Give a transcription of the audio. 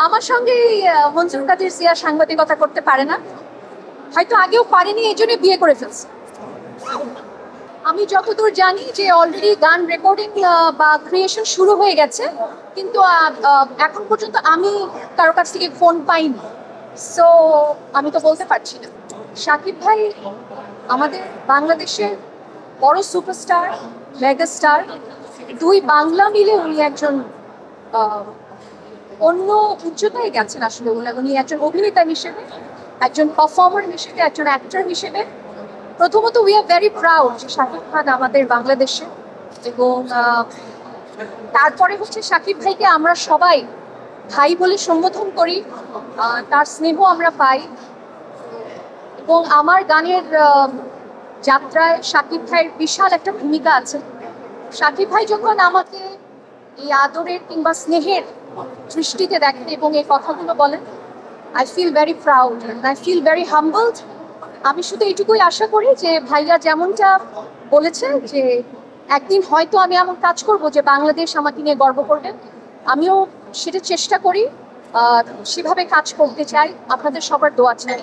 আমার সঙ্গে মনজুর কাদের জিয়া সাংবাদিকতা করতে পারে না, হয়তো আগেও পারেনি, এই জন্য বিয়ে করে ফেলছে। আমি যতদূর জানি যে অলরেডি গান রেকর্ডিং বা ক্রিয়েশন শুরু হয়ে গেছে, কিন্তু এখন পর্যন্ত আমি কারো কাছ থেকে ফোন পাইনি, সো আমি তো বলতে পারছি না। শাকিব ভাই আমাদের বাংলাদেশের বড় সুপারস্টার, মেগাস্টার, দুই বাংলা মিলে উনি একজন অন্য উচ্চতায় গেছেন। আসলে উনি একজন অভিনেতা হিসেবে, একজন পারফর্মার হিসেবে, একজন অ্যাক্টর হিসেবে। প্রথমত উই আর ভেরি প্রাউড যে শাকিব খান আমাদের বাংলাদেশে, এবং তারপরে হচ্ছে শাকিব ভাইকে আমরা সবাই ভাই বলে সম্বোধন করি, তার স্নেহ আমরা পাই। এবং আমার গানের যাত্রায় শাকিব ভাইয়ের বিশাল একটা ভূমিকা আছে। শাকিব ভাই যখন আমাকে এই আদরের কিংবা স্নেহের দৃষ্টিতে দেখেন এবং এই কথাগুলো বলেন, I feel very proud, I feel very humbled. আমি শুধু এইটুকুই আশা করি যে ভাইয়া যেমনটা বলেছে যে একদিন হয়তো আমি এমন কাজ করব যে বাংলাদেশ আমাকে নিয়ে গর্ব করবে, আমিও সেটা চেষ্টা করি, সেভাবে কাজ করতে চাই। আপনাদের সবার দোয়া চাই।